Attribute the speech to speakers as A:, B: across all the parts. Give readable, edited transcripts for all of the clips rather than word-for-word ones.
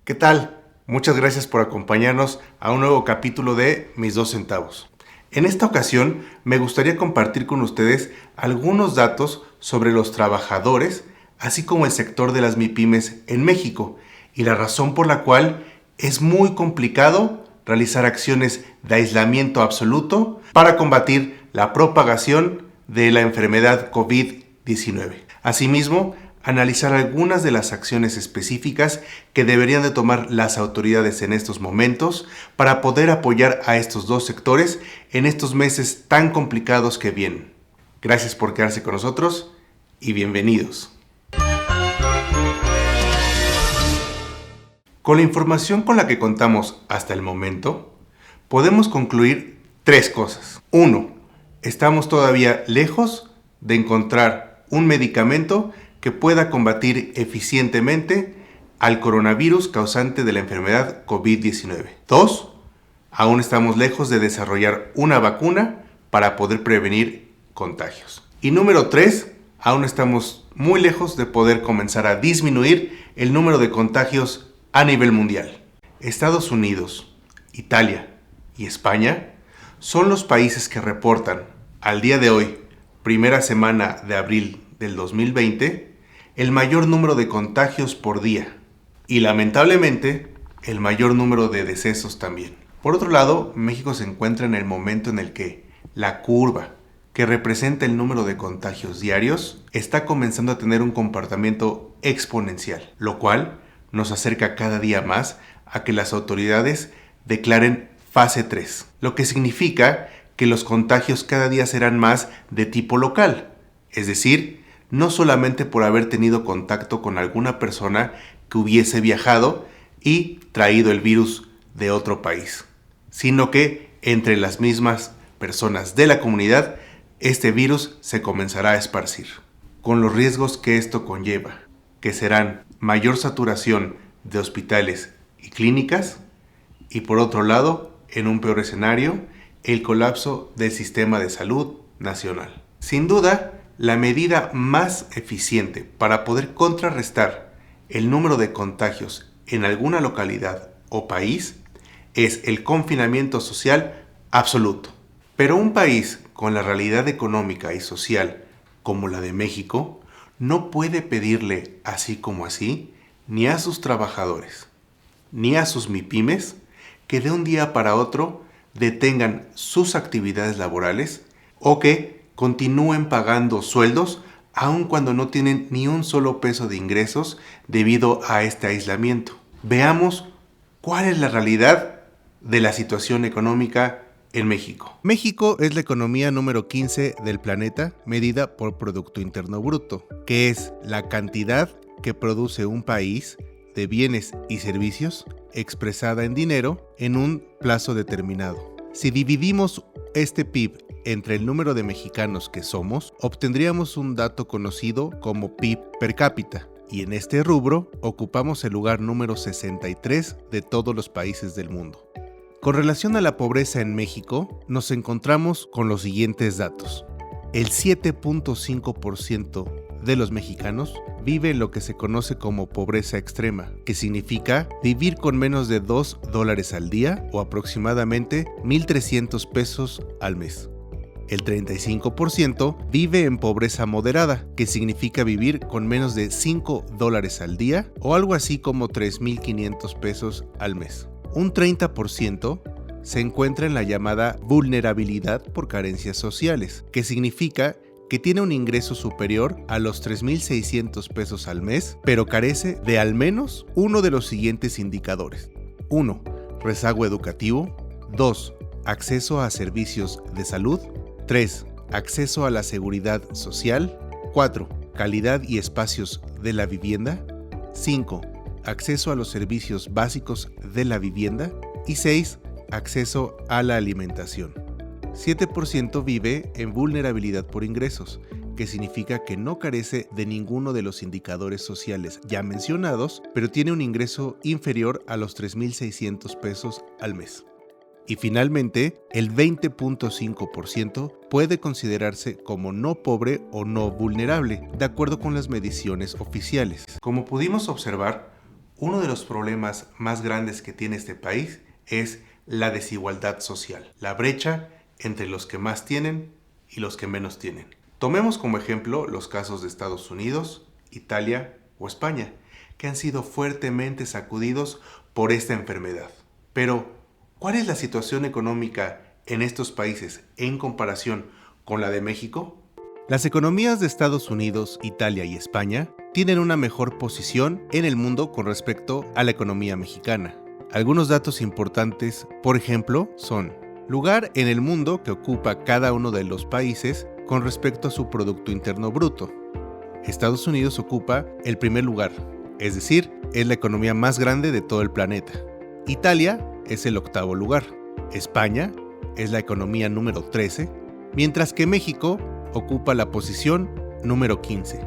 A: ¿Qué tal? Muchas gracias por acompañarnos a un nuevo capítulo de Mis 2 centavos. En esta ocasión me gustaría compartir con ustedes algunos datos sobre los trabajadores, así como el sector de las MIPYMES en México y la razón por la cual es muy complicado realizar acciones de aislamiento absoluto para combatir la propagación de la enfermedad COVID-19. Asimismo, analizar algunas de las acciones específicas que deberían de tomar las autoridades en estos momentos para poder apoyar a estos dos sectores en estos meses tan complicados que vienen. Gracias por quedarse con nosotros y bienvenidos. Con la información con la que contamos hasta el momento, podemos concluir tres cosas. 1. Estamos todavía lejos de encontrar un medicamento que pueda combatir eficientemente al coronavirus causante de la enfermedad COVID-19. 2. Aún estamos lejos de desarrollar una vacuna para poder prevenir contagios. Y número 3. Aún estamos muy lejos de poder comenzar a disminuir el número de contagios a nivel mundial. Estados Unidos, Italia y España son los países que reportan al día de hoy, primera semana de abril del 2020, el mayor número de contagios por día y lamentablemente el mayor número de decesos también. Por otro lado, México se encuentra en el momento en el que la curva que representa el número de contagios diarios está comenzando a tener un comportamiento exponencial, lo cual nos acerca cada día más a que las autoridades declaren fase 3, lo que significa que los contagios cada día serán más de tipo local, es decir, no solamente por haber tenido contacto con alguna persona que hubiese viajado y traído el virus de otro país, sino que entre las mismas personas de la comunidad, este virus se comenzará a esparcir, con los riesgos que esto conlleva, que serán mayor saturación de hospitales y clínicas, y por otro lado, en un peor escenario, el colapso del sistema de salud nacional. Sin duda, la medida más eficiente para poder contrarrestar el número de contagios en alguna localidad o país es el confinamiento social absoluto. Pero un país con la realidad económica y social como la de México no puede pedirle así como así ni a sus trabajadores ni a sus MIPYMES que de un día para otro detengan sus actividades laborales o que continúen pagando sueldos aun cuando no tienen ni un solo peso de ingresos debido a este aislamiento. Veamos cuál es la realidad de la situación económica en México. México es la economía número 15 del planeta medida por Producto Interno Bruto, que es la cantidad que produce un país de bienes y servicios expresada en dinero en un plazo determinado. Si dividimos este PIB entre el número de mexicanos que somos, obtendríamos un dato conocido como PIB per cápita, y en este rubro ocupamos el lugar número 63 de todos los países del mundo. Con relación a la pobreza en México, nos encontramos con los siguientes datos. El 7.5% de los mexicanos vive en lo que se conoce como pobreza extrema, que significa vivir con menos de $2 al día o aproximadamente 1,300 pesos al mes. El 35% vive en pobreza moderada, que significa vivir con menos de $5 al día o algo así como 3,500 pesos al mes. Un 30% se encuentra en la llamada vulnerabilidad por carencias sociales, que significa que tiene un ingreso superior a los 3,600 pesos al mes, pero carece de al menos uno de los siguientes indicadores. 1. Rezago educativo. 2. Acceso a servicios de salud. 3. Acceso a la seguridad social. 4. Calidad y espacios de la vivienda. 5. Acceso a los servicios básicos de la vivienda. Y 6. Acceso a la alimentación. 7% vive en vulnerabilidad por ingresos, que significa que no carece de ninguno de los indicadores sociales ya mencionados, pero tiene un ingreso inferior a los 3,600 pesos al mes. Y finalmente, el 20.5% puede considerarse como no pobre o no vulnerable, de acuerdo con las mediciones oficiales. Como pudimos observar, uno de los problemas más grandes que tiene este país es la desigualdad social, la brecha entre los que más tienen y los que menos tienen. Tomemos como ejemplo los casos de Estados Unidos, Italia o España, que han sido fuertemente sacudidos por esta enfermedad. Pero, ¿cuál es la situación económica en estos países en comparación con la de México? Las economías de Estados Unidos, Italia y España tienen una mejor posición en el mundo con respecto a la economía mexicana. Algunos datos importantes, por ejemplo, son lugar en el mundo que ocupa cada uno de los países con respecto a su Producto Interno Bruto. Estados Unidos ocupa el primer lugar, es decir, es la economía más grande de todo el planeta. Italia es el octavo lugar. España es la economía número 13, mientras que México ocupa la posición número 15.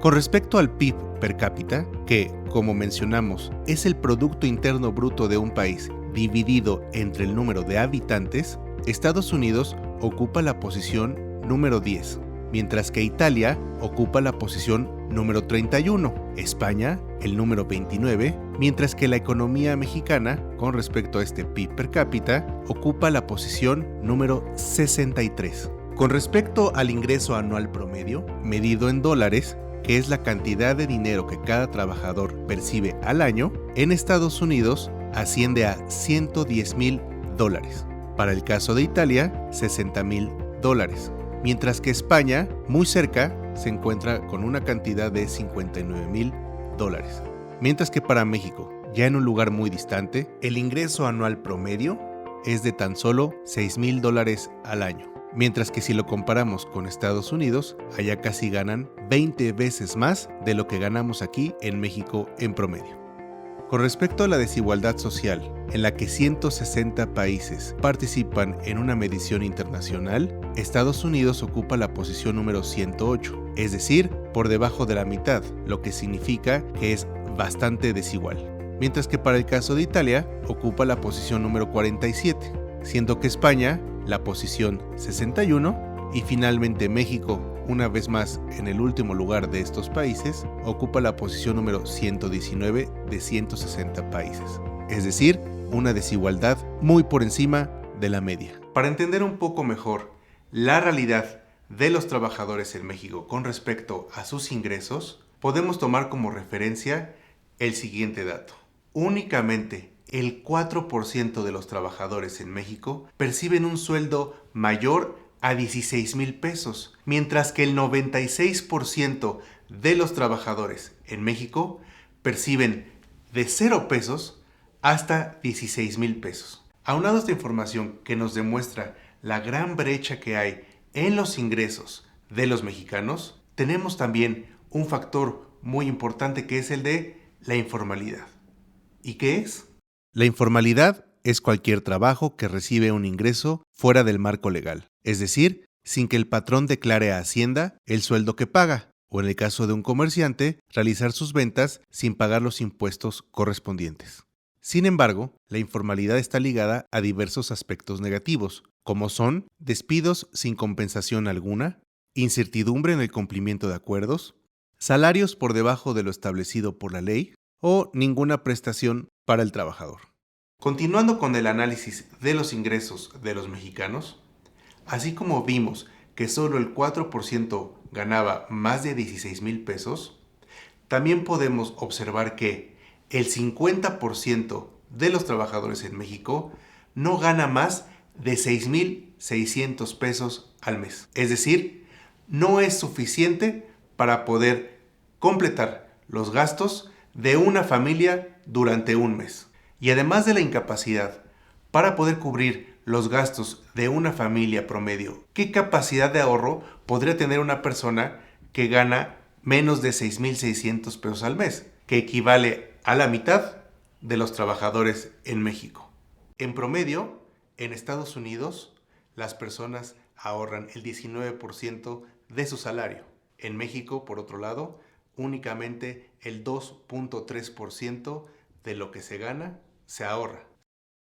A: Con respecto al PIB per cápita, que, como mencionamos, es el Producto Interno Bruto de un país dividido entre el número de habitantes, Estados Unidos ocupa la posición número 10, mientras que Italia ocupa la posición número 31, España el número 29, mientras que la economía mexicana, con respecto a este PIB per cápita, ocupa la posición número 63. Con respecto al ingreso anual promedio, medido en dólares, que es la cantidad de dinero que cada trabajador percibe al año, en Estados Unidos asciende a $110,000. Para el caso de Italia, $60,000. Mientras que España, muy cerca, se encuentra con una cantidad de $59,000. Mientras que para México, ya en un lugar muy distante, el ingreso anual promedio es de tan solo $6,000 al año. Mientras que si lo comparamos con Estados Unidos, allá casi ganan 20 veces más de lo que ganamos aquí en México en promedio. Con respecto a la desigualdad social, en la que 160 países participan en una medición internacional, Estados Unidos ocupa la posición número 108, es decir, por debajo de la mitad, lo que significa que es bastante desigual. Mientras que para el caso de Italia, ocupa la posición número 47, siendo que España la posición 61 y finalmente México, una vez más en el último lugar de estos países, ocupa la posición número 119 de 160 países. Es decir, una desigualdad muy por encima de la media. Para entender un poco mejor la realidad de los trabajadores en México con respecto a sus ingresos, podemos tomar como referencia el siguiente dato. Únicamente el 4% de los trabajadores en México perciben un sueldo mayor a 16,000 pesos, mientras que el 96% de los trabajadores en México perciben de 0 pesos hasta 16,000 pesos. Aunado a esta información que nos demuestra la gran brecha que hay en los ingresos de los mexicanos, tenemos también un factor muy importante que es el de la informalidad. ¿Y qué es? La informalidad es cualquier trabajo que recibe un ingreso fuera del marco legal, es decir, sin que el patrón declare a Hacienda el sueldo que paga, o en el caso de un comerciante, realizar sus ventas sin pagar los impuestos correspondientes. Sin embargo, la informalidad está ligada a diversos aspectos negativos, como son despidos sin compensación alguna, incertidumbre en el cumplimiento de acuerdos, salarios por debajo de lo establecido por la ley o ninguna prestación para el trabajador. Continuando con el análisis de los ingresos de los mexicanos, así como vimos que solo el 4% ganaba más de 16,000 pesos, también podemos observar que el 50% de los trabajadores en México no gana más de 6,600 pesos al mes. Es decir, no es suficiente para poder completar los gastos de una familia durante un mes. Y además de la incapacidad para poder cubrir los gastos de una familia promedio, ¿qué capacidad de ahorro podría tener una persona que gana menos de 6,600 pesos al mes? Que equivale a la mitad de los trabajadores en México. En promedio, en Estados Unidos, las personas ahorran el 19% de su salario. En México, por otro lado, únicamente el 2.3% de lo que se gana se ahorra.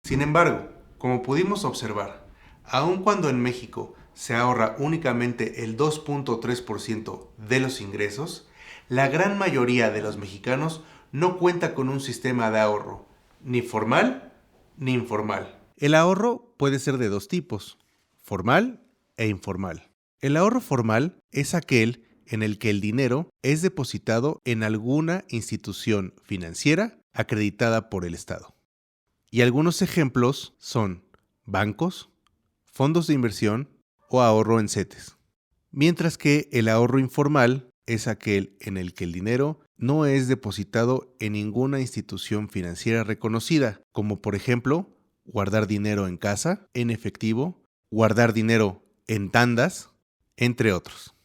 A: Sin embargo, como pudimos observar, aun cuando en México se ahorra únicamente el 2.3% de los ingresos, la gran mayoría de los mexicanos no cuenta con un sistema de ahorro, ni formal ni informal. El ahorro puede ser de dos tipos, formal e informal. El ahorro formal es aquel en el que el dinero es depositado en alguna institución financiera acreditada por el Estado. Y algunos ejemplos son bancos, fondos de inversión o ahorro en CETES. Mientras que el ahorro informal es aquel en el que el dinero no es depositado en ninguna institución financiera reconocida, como por ejemplo guardar dinero en casa, en efectivo, guardar dinero en tandas, entre otros.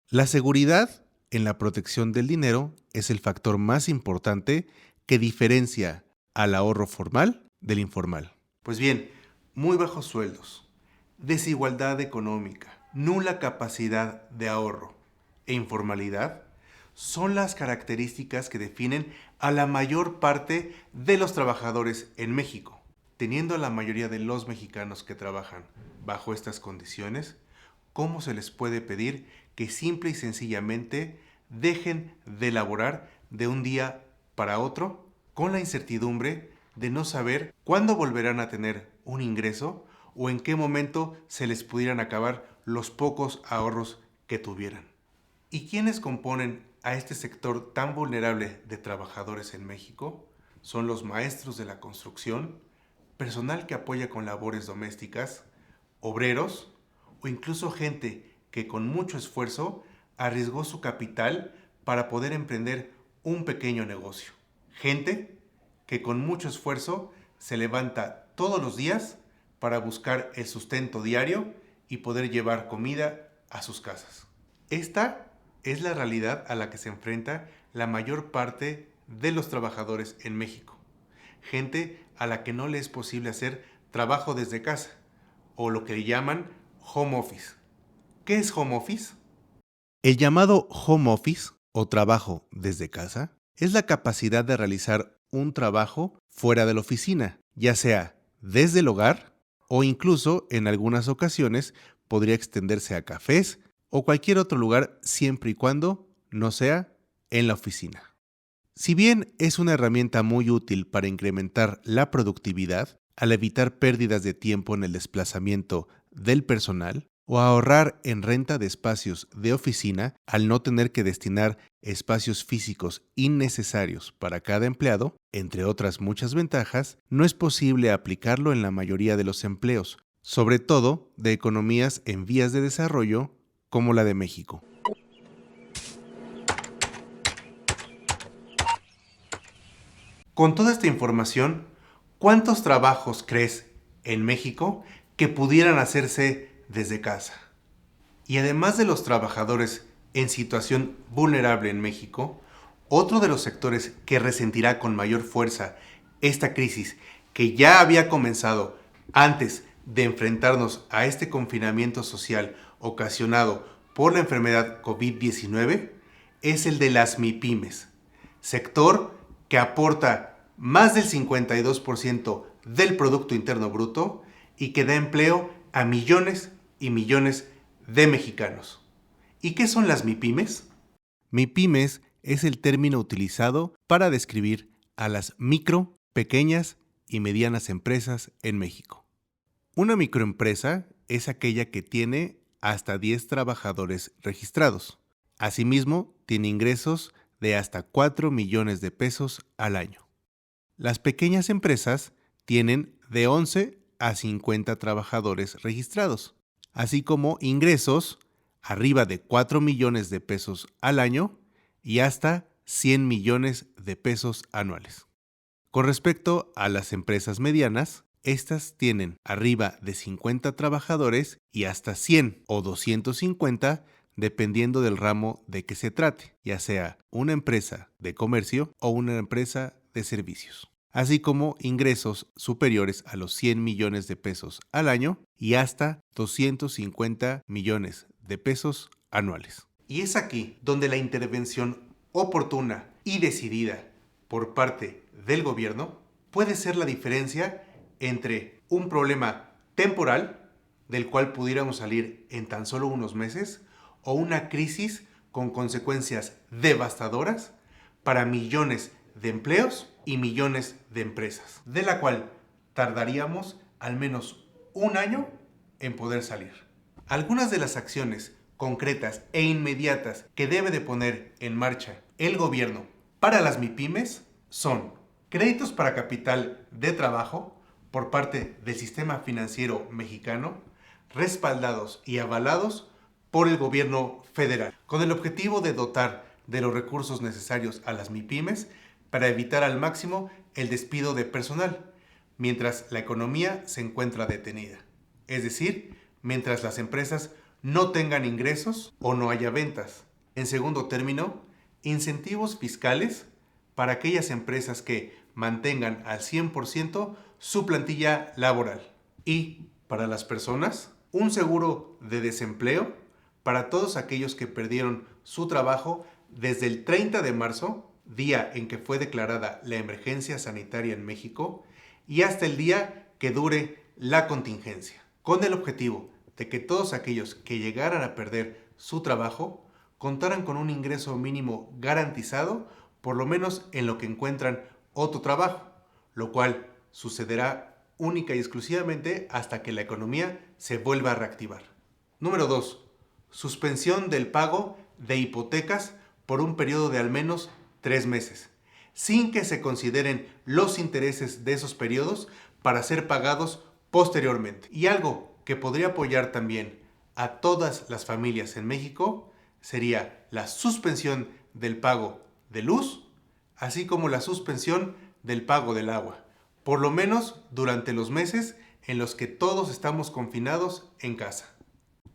A: La seguridad en la protección del dinero es el factor más importante que diferencia al ahorro formal del informal. Pues bien, muy bajos sueldos, desigualdad económica, nula capacidad de ahorro e informalidad son las características que definen a la mayor parte de los trabajadores en México. Teniendo a la mayoría de los mexicanos que trabajan bajo estas condiciones, ¿cómo se les puede pedir que simple y sencillamente dejen de laborar de un día para otro con la incertidumbre de no saber cuándo volverán a tener un ingreso o en qué momento se les pudieran acabar los pocos ahorros que tuvieran? ¿Y quiénes componen a este sector tan vulnerable de trabajadores en México? Son los maestros de la construcción, personal que apoya con labores domésticas, obreros o incluso gente que con mucho esfuerzo arriesgó su capital para poder emprender un pequeño negocio. Gente que con mucho esfuerzo se levanta todos los días para buscar el sustento diario y poder llevar comida a sus casas. Esta es la realidad a la que se enfrenta la mayor parte de los trabajadores en México. Gente a la que no le es posible hacer trabajo desde casa, o lo que llaman home office. ¿Qué es home office? El llamado home office, o trabajo desde casa, es la capacidad de realizar un trabajo fuera de la oficina, ya sea desde el hogar o incluso en algunas ocasiones podría extenderse a cafés o cualquier otro lugar siempre y cuando no sea en la oficina. Si bien es una herramienta muy útil para incrementar la productividad, al evitar pérdidas de tiempo en el desplazamiento del personal o ahorrar en renta de espacios de oficina al no tener que destinar espacios físicos innecesarios para cada empleado, entre otras muchas ventajas, no es posible aplicarlo en la mayoría de los empleos, sobre todo de economías en vías de desarrollo como la de México. Con toda esta información, ¿cuántos trabajos crees en México que pudieran hacerse desde casa? Y además de los trabajadores en situación vulnerable en México, otro de los sectores que resentirá con mayor fuerza esta crisis que ya había comenzado antes de enfrentarnos a este confinamiento social ocasionado por la enfermedad COVID-19 es el de las MIPYMES, sector que aporta más del 52% del Producto Interno Bruto y que da empleo a millones y millones de mexicanos. ¿Y qué son las MIPYMES? MIPYMES es el término utilizado para describir a las micro, pequeñas y medianas empresas en México. Una microempresa es aquella que tiene hasta 10 trabajadores registrados. Asimismo, tiene ingresos de hasta 4 millones de pesos al año. Las pequeñas empresas tienen de 11 a 50 trabajadores registrados, así como ingresos arriba de 4 millones de pesos al año y hasta 100 millones de pesos anuales. Con respecto a las empresas medianas, estas tienen arriba de 50 trabajadores y hasta 100 o 250 dependiendo del ramo de que se trate, ya sea una empresa de comercio o una empresa de servicios, así como ingresos superiores a los 100 millones de pesos al año y hasta 250 millones de pesos anuales. Y es aquí donde la intervención oportuna y decidida por parte del gobierno puede ser la diferencia entre un problema temporal del cual pudiéramos salir en tan solo unos meses o una crisis con consecuencias devastadoras para millones de empleos y millones de empresas, de la cual tardaríamos al menos un año en poder salir. Algunas de las acciones concretas e inmediatas que debe de poner en marcha el gobierno para las MIPYMES son créditos para capital de trabajo por parte del sistema financiero mexicano, respaldados y avalados por el gobierno federal, con el objetivo de dotar de los recursos necesarios a las MIPYMES para evitar al máximo el despido de personal, mientras la economía se encuentra detenida. Es decir, mientras las empresas no tengan ingresos o no haya ventas. En segundo término, incentivos fiscales para aquellas empresas que mantengan al 100% su plantilla laboral. Y para las personas, un seguro de desempleo para todos aquellos que perdieron su trabajo desde el 30 de marzo, día en que fue declarada la emergencia sanitaria en México, y hasta el día que dure la contingencia, con el objetivo de que todos aquellos que llegaran a perder su trabajo contaran con un ingreso mínimo garantizado, por lo menos en lo que encuentran otro trabajo, lo cual sucederá única y exclusivamente hasta que la economía se vuelva a reactivar. Número 2. Suspensión del pago de hipotecas por un periodo de al menos 3 meses, sin que se consideren los intereses de esos periodos para ser pagados posteriormente. Y algo que podría apoyar también a todas las familias en México sería la suspensión del pago de luz, así como la suspensión del pago del agua, por lo menos durante los meses en los que todos estamos confinados en casa.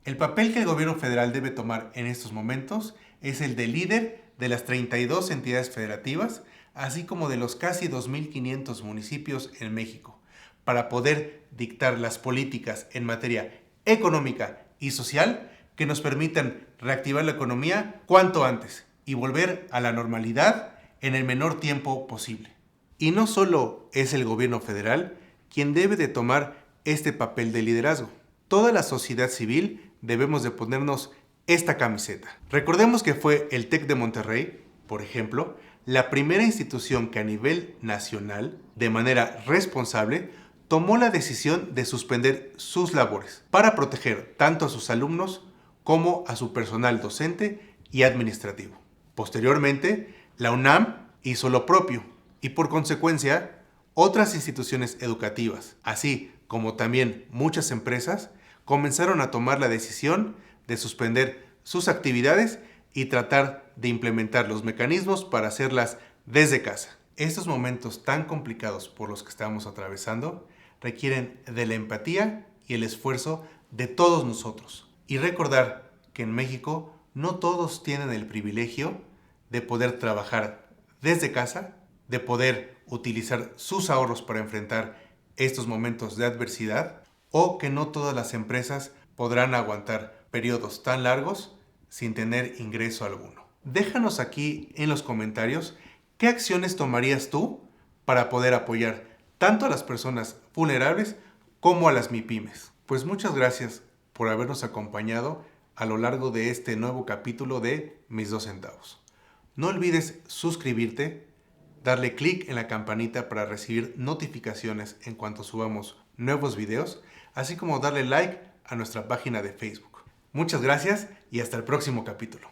A: El papel que el gobierno federal debe tomar en estos momentos es el de líder de las 32 entidades federativas, así como de los casi 2.500 municipios en México, para poder dictar las políticas en materia económica y social que nos permitan reactivar la economía cuanto antes y volver a la normalidad en el menor tiempo posible. Y no solo es el gobierno federal quien debe de tomar este papel de liderazgo. Toda la sociedad civil debemos de ponernos esta camiseta. Recordemos que fue el TEC de Monterrey, por ejemplo, la primera institución que a nivel nacional, de manera responsable, tomó la decisión de suspender sus labores para proteger tanto a sus alumnos como a su personal docente y administrativo. Posteriormente, la UNAM hizo lo propio y por consecuencia, otras instituciones educativas, así como también muchas empresas, comenzaron a tomar la decisión de suspender sus actividades y tratar de implementar los mecanismos para hacerlas desde casa. Estos momentos tan complicados por los que estamos atravesando requieren de la empatía y el esfuerzo de todos nosotros. Y recordar que en México no todos tienen el privilegio de poder trabajar desde casa, de poder utilizar sus ahorros para enfrentar estos momentos de adversidad, o que no todas las empresas podrán aguantar periodos tan largos sin tener ingreso alguno. Déjanos aquí en los comentarios qué acciones tomarías tú para poder apoyar tanto a las personas vulnerables como a las MIPYMES. Pues muchas gracias por habernos acompañado a lo largo de este nuevo capítulo de Mis 2 centavos. No olvides suscribirte, darle clic en la campanita para recibir notificaciones en cuanto subamos nuevos videos, así como darle like a nuestra página de Facebook. Muchas gracias y hasta el próximo capítulo.